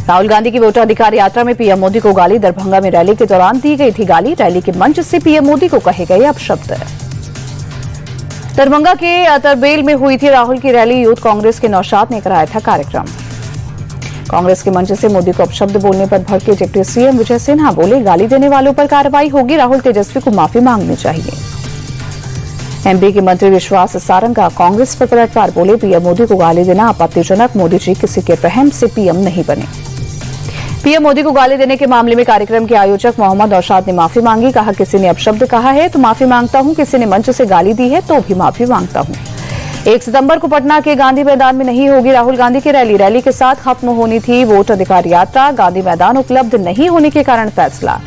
राहुल गांधी की वोटाधिकार यात्रा में पीएम मोदी को गाली। दरभंगा में रैली के दौरान दी गई थी गाली। रैली के मंच से पीएम मोदी को कहे गए अपशब्द। दरभंगा के अतरबेल में हुई थी राहुल की रैली। यूथ कांग्रेस के नौशाद ने कराया था कार्यक्रम। कांग्रेस के मंच से मोदी को अपशब्द बोलने पर भड़के डिप्टी सीएम विजय सिन्हा। बोले, गाली देने वालों पर कार्रवाई होगी। राहुल तेजस्वी को माफी मांगनी चाहिए। एमपी के मंत्री विश्वास सारंग का कांग्रेस पर पलटवार। बोले, पीएम मोदी को गाली देना आपत्तिजनक। मोदी जी किसी के रहम से पीएम नहीं बने। पीएम मोदी को गाली देने के मामले में कार्यक्रम के आयोजक मोहम्मद नौशाद ने माफी मांगी। कहा, किसी ने अपशब्द कहा है तो माफी मांगता हूं, किसी ने मंच से गाली दी है तो भी माफी मांगता हूं। 1 सितंबर को पटना के गांधी मैदान में नहीं होगी राहुल गांधी की रैली। रैली के साथ खत्म होनी थी वोट अधिकार यात्रा। गांधी मैदान उपलब्ध नहीं होने के कारण फैसला।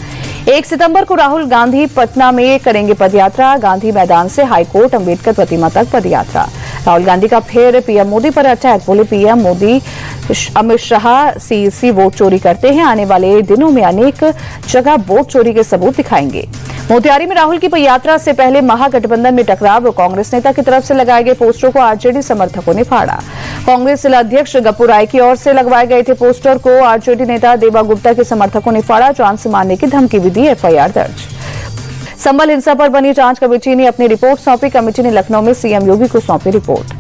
1 सितंबर को राहुल गांधी पटना में करेंगे पदयात्रा। गांधी मैदान से हाईकोर्ट अंबेडकर प्रतिमा तक पदयात्रा। राहुल गांधी का फिर पीएम मोदी पर अटैक। बोले, PM Modi Amit Shah CEC vote चोरी करते हैं। आने वाले दिनों में अनेक जगह वोट चोरी के सबूत दिखाएंगे। मोतिहारी में राहुल की यात्रा से पहले महागठबंधन में टकराव। कांग्रेस नेता की तरफ से लगाए गए पोस्टरों को आरजेडी समर्थकों ने फाड़ा। कांग्रेस जिला अध्यक्ष गप्पू राय की ओर से लगवाए गए थे पोस्टर को आरजेडी नेता देवा गुप्ता के समर्थकों ने फाड़ा। जान से मारने की धमकी भी दी। एफआईआर दर्ज। संभल हिंसा पर बनी जांच कमेटी ने अपनी रिपोर्ट सौंपी। कमेटी ने लखनऊ में सीएम योगी को सौंपी रिपोर्ट।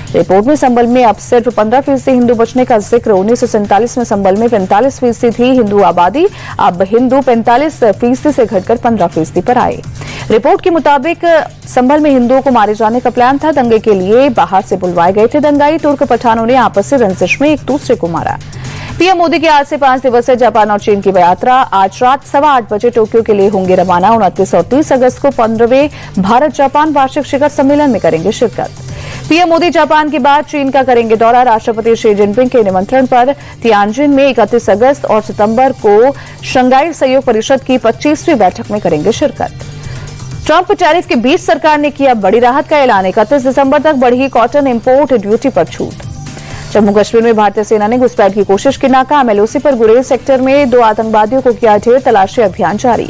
रिपोर्ट में संभल में अब सिर्फ 15% हिंदू बचने का जिक्र। 1947 में संभल में 45% थी हिंदू आबादी। अब हिंदू 45% से घटकर 15% पर आए। रिपोर्ट के मुताबिक संभल में हिंदुओं को मारे जाने का प्लान था। दंगे के लिए बाहर से बुलवाए गए थे दंगाई। तुर्क पठानों ने आपसी रंजिश में एक दूसरे को मारा। पीएम मोदी की आज से 5 दिवसीय जापान और चीन की यात्रा। आज रात 8:15 बजे टोक्यो के लिए होंगे रवाना। 29 और 30 अगस्त को 15वें भारत जापान वार्षिक शिखर सम्मेलन में करेंगे शिरकत। पीएम मोदी जापान के बाद चीन का करेंगे दौरा। राष्ट्रपति शी जिनपिंग के निमंत्रण पर तियानजिन में 31 अगस्त और सितंबर को शंघाई सहयोग परिषद की 25वीं बैठक में करेंगे शिरकत। ट्रंप टैरिफ के बीच सरकार ने किया बड़ी राहत का ऐलान। 31 दिसंबर तक बढ़ी कॉटन इंपोर्ट ड्यूटी पर छूट। जम्मू कश्मीर में भारतीय सेना ने घुसपैठ की कोशिश की नाकाम। एलओसी पर गुरेज सेक्टर में 2 आतंकवादियों को किया ढेर। तलाशी अभियान जारी।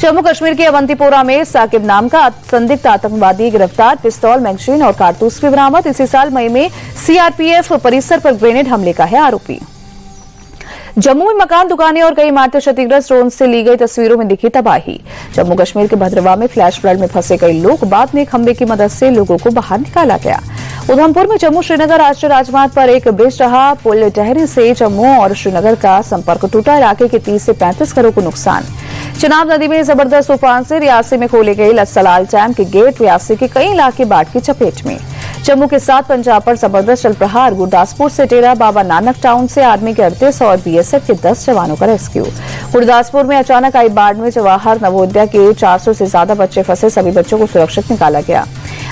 जम्मू कश्मीर के अवंतीपोरा में साकिब नाम का संदिग्ध आतंकवादी गिरफ्तार। पिस्तौल, मैगजीन और कारतूस भी बरामद। इसी साल मई में सीआरपीएफ परिसर पर ग्रेनेड हमले का है आरोपी। जम्मू में मकान, दुकानें और कई इमारतें क्षतिग्रस्त। ड्रोन से ली गई तस्वीरों में दिखी तबाही। जम्मू कश्मीर के भद्रवाह में फ्लैश फ्लड में फंसे कई लोग। बाद में खंबे की मदद से लोगों को बाहर निकाला गया। उधमपुर में जम्मू श्रीनगर राष्ट्रीय राजमार्ग पर एक ब्रिज रहा। पुल ढहने से जम्मू और श्रीनगर का संपर्क टूटा। इलाके के 30 से 35 घरों को नुकसान। चिनाब नदी में जबरदस्त उफान से रियासी में खोले गए लसलाल डैम के गेट। रियासी के कई इलाके बाढ़ की चपेट में। जम्मू के साथ पंजाब पर जबरदस्त चल प्रहार। गुरदासपुर से डेरा बाबा नानक टाउन से आर्मी के 38 और बीएसएफ के 10 जवानों का रेस्क्यू। गुरदासपुर में अचानक आई बाढ़ में जवाहर नवोदय के 400 से ज्यादा बच्चे फंसे। सभी बच्चों को सुरक्षित निकाला गया।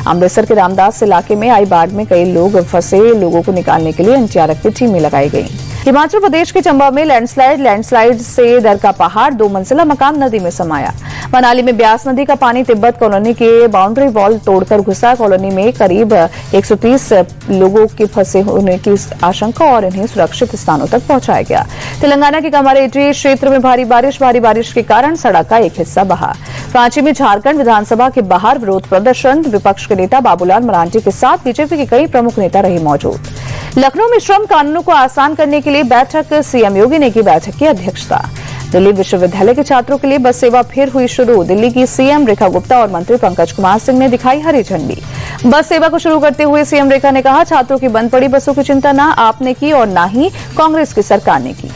अमृतसर के रामदास इलाके में आई बाढ़ में कई लोग फंसे। लोगों को निकालने के लिए एनडीआरएफ की टीमें लगाई गई। हिमाचल प्रदेश के चंबा में लैंडस्लाइड से डर का पहाड़। 2 मंजिला मकान नदी में समाया। मनाली में ब्यास नदी का पानी तिब्बत कॉलोनी के बाउंड्री वॉल तोड़कर घुसा। कॉलोनी में करीब 130 लोगों के फंसे होने की आशंका और इन्हें सुरक्षित स्थानों तक पहुंचाया गया। तेलंगाना के कमारेड्डी क्षेत्र में भारी बारिश के कारण सड़क का एक हिस्सा बहा। रांची में झारखंड विधानसभा के बाहर विरोध प्रदर्शन। विपक्ष के नेता बाबूलाल मरांडी के साथ बीजेपी के कई प्रमुख नेता रहे मौजूद। लखनऊ में श्रम कानूनों को आसान करने के लिए बैठक। सीएम योगी ने की बैठक की अध्यक्षता। दिल्ली विश्वविद्यालय के छात्रों के लिए बस सेवा फिर हुई शुरू। दिल्ली की सीएम रेखा गुप्ता और मंत्री पंकज कुमार सिंह ने दिखाई हरी झंडी। बस सेवा को शुरू करते हुए सीएम रेखा ने कहा, छात्रों की बंद पड़ी बसों की चिंता न आपने की और न ही कांग्रेस की सरकार ने की।